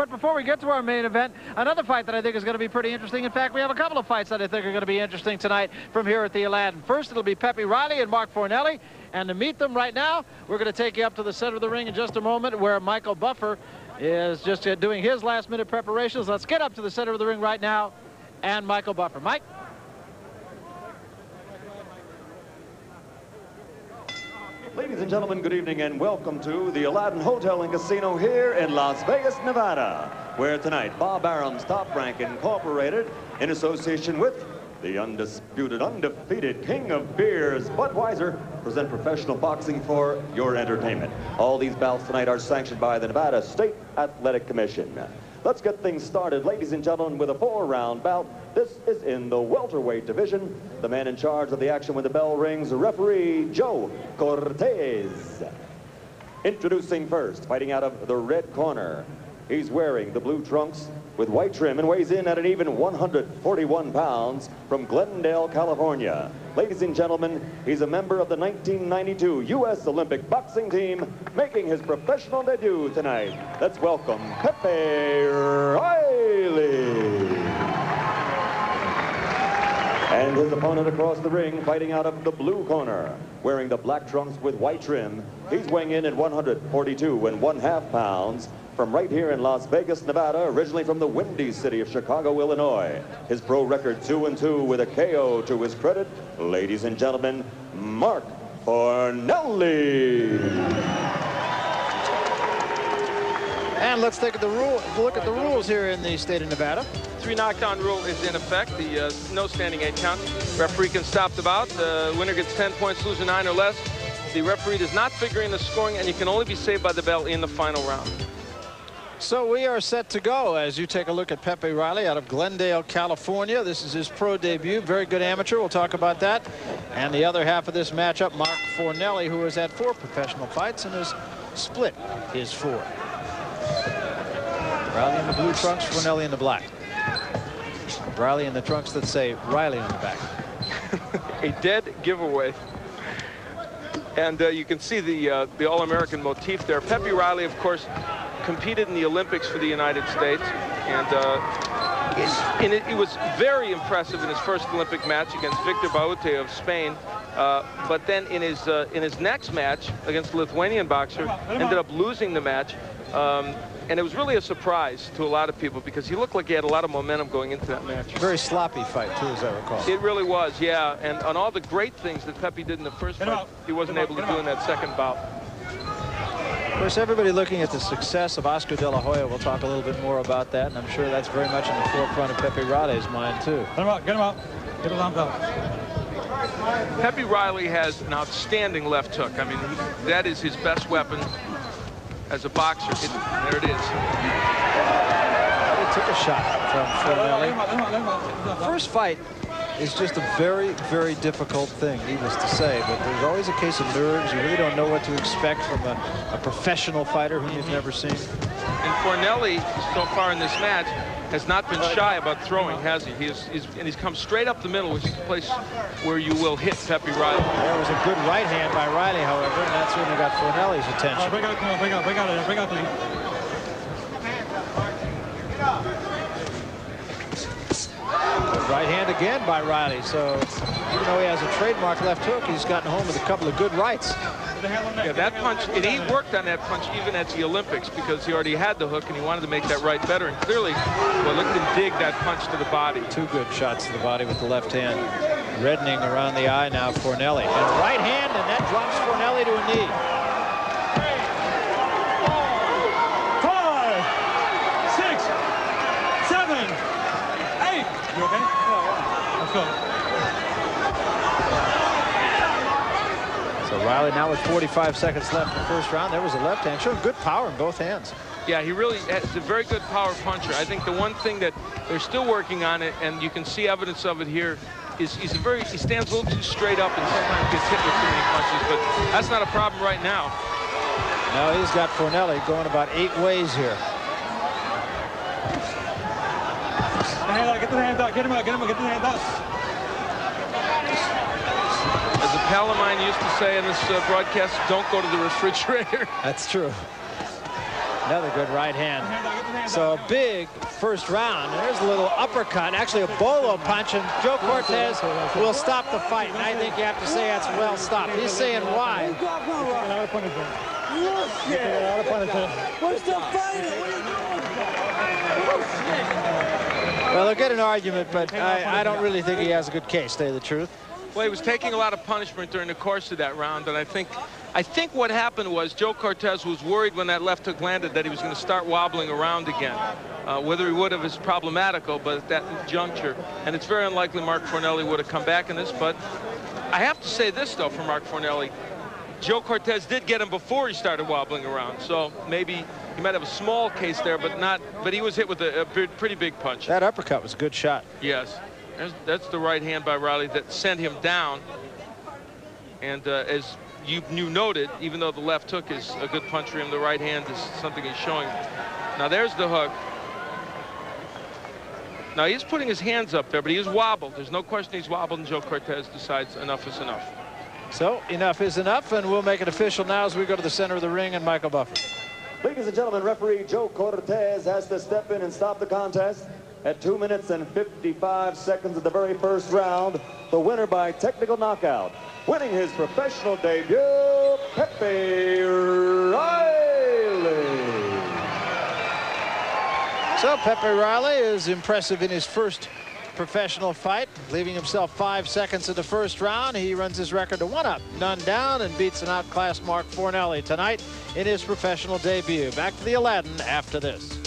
But before we get to our main event, another fight that I think is going to be pretty interesting. In fact, we have a couple of fights that I think are going to be interesting tonight from here at the Aladdin. First, it'll be Pepe Reilly and Mark Fornelli. And to meet them right now, we're going to take you up to the center of the ring in just a moment, where Michael Buffer is just doing his last-minute preparations. Let's get up to the center of the ring right now, and Michael Buffer. Mike? Ladies and gentlemen, good evening and welcome to the Aladdin Hotel and Casino here in Las Vegas, Nevada, where tonight Bob Arum's Top Rank Incorporated, in association with the undisputed, undefeated king of beers, Budweiser, present professional boxing for your entertainment. All these bouts tonight are sanctioned by the Nevada State Athletic Commission. Let's get things started, ladies and gentlemen, with a 4-round bout. This is in the welterweight division. The man in charge of the action when the bell rings, referee Joe Cortez. Introducing first, fighting out of the red corner. He's wearing the blue trunks with white trim and weighs in at an even 141 pounds from Glendale, California. Ladies and gentlemen, he's a member of the 1992 U.S. Olympic boxing team, making his professional debut tonight. Let's welcome Pepe Reilly. And his opponent across the ring, fighting out of the blue corner, wearing the black trunks with white trim. He's weighing in at 142½ pounds. From right here in Las Vegas, Nevada, originally from the windy city of Chicago, Illinois. His pro record 2-2 with a KO to his credit. Ladies and gentlemen, Mark Fornelli. And let's take a look at the rules here in the state of Nevada. 3 knockdown rule is in effect. The no standing 8 count. Referee can stop the bout. The winner gets 10 points, loser 9 or less. The referee does not figure in the scoring, and you can only be saved by the bell in the final round. So we are set to go as you take a look at Pepe Reilly out of Glendale, California. This is his pro debut. Very good amateur. We'll talk about that. And the other half of this matchup, Mark Fornelli, who has had 4 professional fights and has split his 4. Reilly in the blue trunks, Fornelli in the black. Reilly in the trunks that say Reilly on the back. A dead giveaway. And you can see the All-American motif there. Pepe Reilly, of course, competed in the Olympics for the United States, and he was very impressive in his first Olympic match against Victor Baute of Spain. But then in his next match against a Lithuanian boxer, ended up losing the match. And it was really a surprise to a lot of people because he looked like he had a lot of momentum going into that match. Very sloppy fight, too, as I recall. It really was, yeah. And on all the great things that Pepe did in the first fight, he wasn't able to do in that second bout. Of course, everybody looking at the success of Oscar De La Hoya. We'll talk a little bit more about that, and I'm sure that's very much in the forefront of Pepe Reilly's mind, too. Get him out, get him out. Get him out. Pepe Reilly has an outstanding left hook. I mean, that is his best weapon as a boxer. There it is. He took a shot from Fornelli. The first fight is just a very, very difficult thing, needless to say. But there's always a case of nerves. You really don't know what to expect from a professional fighter whom you've never seen. And Fornelli, so far in this match, has not been shy about throwing, has he? He's come straight up the middle, which is the place where you will hit Pepe Reilly. There was a good right hand by Reilly, however, and that certainly got Fornelli's attention. Break out, please. Right hand again by Reilly. So even though he has a trademark left hook, he's gotten home with a couple of good rights. Yeah, that punch, and he worked on that punch even at the Olympics because he already had the hook and he wanted to make that right better. And clearly, well, look at him dig that punch to the body. 2 good shots to the body with the left hand. Reddening around the eye now, Fornelli. And right hand, and that drops Fornelli to a knee. 5, 6, 7, 8. You okay? Let's go. So Reilly now with 45 seconds left in the first round. There was a left hand, showing good power in both hands. Yeah, he really is a very good power puncher. I think the one thing that they're still working on it, and you can see evidence of it here, is he stands a little too straight up and sometimes gets hit with too many punches, but that's not a problem right now. No, he's got Fornelli going about 8 ways here. Get the hand out, get him out, get the hand out. As a pal of mine used to say in this broadcast, don't go to the refrigerator. That's true. Another good right hand. So a big first round. There's a little uppercut, actually a bolo punch, and Joe Cortez will stop the fight. And I think you have to say that's well stopped. He's saying why. Well, they'll get an argument, but I don't really think he has a good case, to tell you the truth. Well, he was taking a lot of punishment during the course of that round, and I think what happened was Joe Cortez was worried when that left hook landed that he was going to start wobbling around again. Whether he would have is problematical, but at that juncture, and it's very unlikely Mark Fornelli would have come back in this. But I have to say this, though, for Mark Fornelli, Joe Cortez did get him before he started wobbling around, so maybe he might have a small case there, but he was hit with a pretty big punch. That uppercut was a good shot. Yes. That's the right hand by Reilly that sent him down. And as you noted, even though the left hook is a good punch for him, the right hand is something he's showing. Now there's the hook. Now he's putting his hands up there, but he is wobbled. There's no question he's wobbled, and Joe Cortez decides enough is enough. So enough is enough, and we'll make it official now as we go to the center of the ring and Michael Buffer. Ladies and gentlemen, referee Joe Cortez has to step in and stop the contest. At 2 minutes and 55 seconds of the very first round, the winner by technical knockout, winning his professional debut, Pepe Reilly. So Pepe Reilly is impressive in his first professional fight, leaving himself 5 seconds in the first round. He runs his record to 1 up, none down, and beats an outclassed Mark Fornelli tonight in his professional debut. Back to the Aladdin after this.